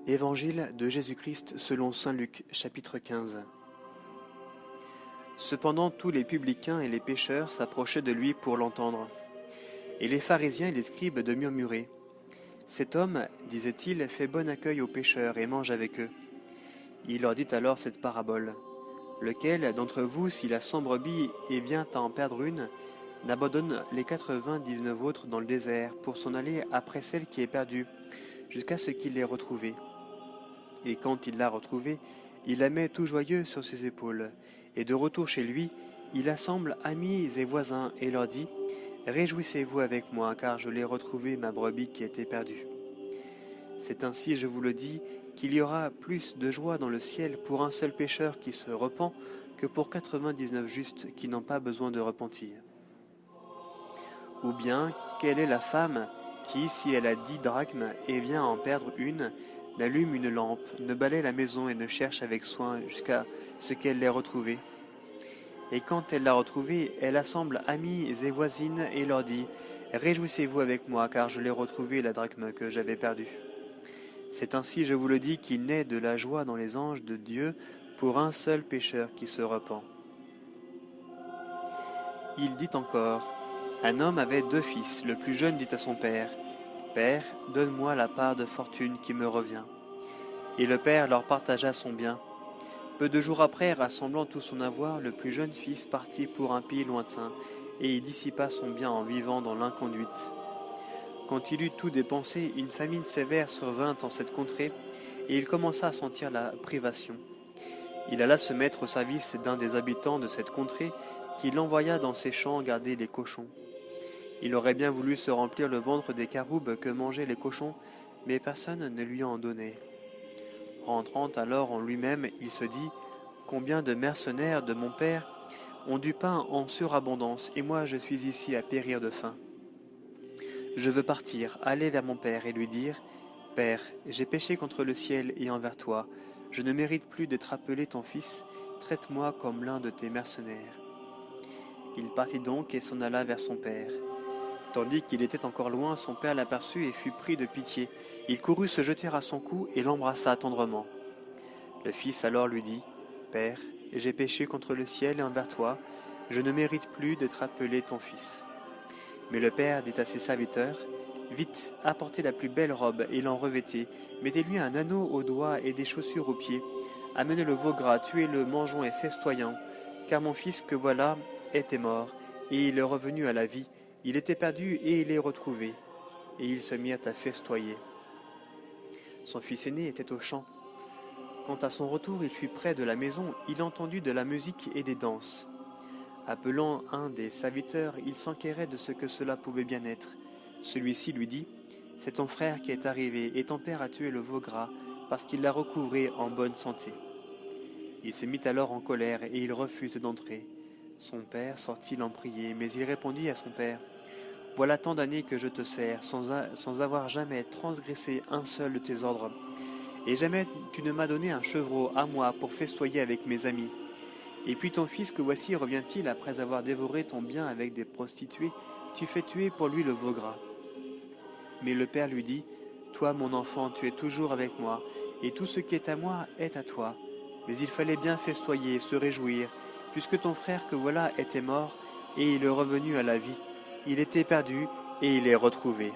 Évangile de Jésus-Christ selon saint Luc, chapitre 15. Cependant tous les publicains et les pécheurs s'approchaient de lui pour l'entendre. Et les pharisiens et les scribes de murmurer. Cet homme, disait-il, fait bon accueil aux pécheurs et mange avec eux. Il leur dit alors cette parabole. Lequel d'entre vous, s'il a 100 brebis et vient à en perdre une, n'abandonne les 99 autres dans le désert pour s'en aller après celle qui est perdue, jusqu'à ce qu'il l'ait retrouvée. Et quand il l'a retrouvée, il la met tout joyeux sur ses épaules. Et de retour chez lui, il assemble amis et voisins et leur dit « Réjouissez-vous avec moi, car je l'ai retrouvée, ma brebis qui était perdue. » C'est ainsi, je vous le dis, qu'il y aura plus de joie dans le ciel pour un seul pécheur qui se repent que pour 99 justes qui n'ont pas besoin de repentir. Ou bien, quelle est la femme qui, si elle a 10 drachmes et vient à en perdre une, n'allume une lampe, ne balaie la maison et ne cherche avec soin jusqu'à ce qu'elle l'ait retrouvée. Et quand elle l'a retrouvée, elle assemble amis et voisines et leur dit « Réjouissez-vous avec moi, car je l'ai retrouvée, la drachme que j'avais perdue. » C'est ainsi, je vous le dis, qu'il naît de la joie dans les anges de Dieu pour un seul pécheur qui se repent. Il dit encore « Un homme avait 2 fils. Le plus jeune dit à son père « Père, donne-moi la part de fortune qui me revient. » Et le père leur partagea son bien. Peu de jours après, rassemblant tout son avoir, le plus jeune fils partit pour un pays lointain, et y dissipa son bien en vivant dans l'inconduite. Quand il eut tout dépensé, une famine sévère survint en cette contrée, et il commença à sentir la privation. Il alla se mettre au service d'un des habitants de cette contrée, qui l'envoya dans ses champs garder les cochons. Il aurait bien voulu se remplir le ventre des caroubes que mangeaient les cochons, mais personne ne lui en donnait. Rentrant alors en lui-même, il se dit « Combien de mercenaires de mon père ont du pain en surabondance, et moi je suis ici à périr de faim. Je veux partir, aller vers mon père et lui dire « Père, j'ai péché contre le ciel et envers toi, je ne mérite plus d'être appelé ton fils, traite-moi comme l'un de tes mercenaires. » Il partit donc et s'en alla vers son père. Tandis qu'il était encore loin, son père l'aperçut et fut pris de pitié. Il courut se jeter à son cou et l'embrassa tendrement. Le fils alors lui dit « Père, j'ai péché contre le ciel et envers toi, je ne mérite plus d'être appelé ton fils. » Mais le père dit à ses serviteurs « Vite, apportez la plus belle robe et l'en revêtez, mettez-lui un anneau au doigt et des chaussures aux pieds, amenez le veau gras, tuez-le, mangeons et festoyons, car mon fils que voilà était mort, et il est revenu à la vie. Il était perdu et il est retrouvé. » Et ils se mirent à festoyer. Son fils aîné était au champ. Quand à son retour il fut près de la maison, il entendit de la musique et des danses. Appelant un des serviteurs, il s'enquérait de ce que cela pouvait bien être. Celui-ci lui dit « C'est ton frère qui est arrivé, et ton père a tué le veau gras, parce qu'il l'a recouvré en bonne santé. » Il se mit alors en colère, et il refusait d'entrer. Son père sortit l'en prier, mais il répondit à son père « Voilà tant d'années que je te sers, sans avoir jamais transgressé un seul de tes ordres. Et jamais tu ne m'as donné un chevreau à moi pour festoyer avec mes amis. Et puis ton fils que voici revient-il après avoir dévoré ton bien avec des prostituées, tu fais tuer pour lui le veau gras. » Mais le père lui dit « Toi, mon enfant, tu es toujours avec moi, et tout ce qui est à moi est à toi. Mais il fallait bien festoyer, se réjouir, puisque ton frère que voilà était mort, et il est revenu à la vie. Il était perdu, et il est retrouvé. »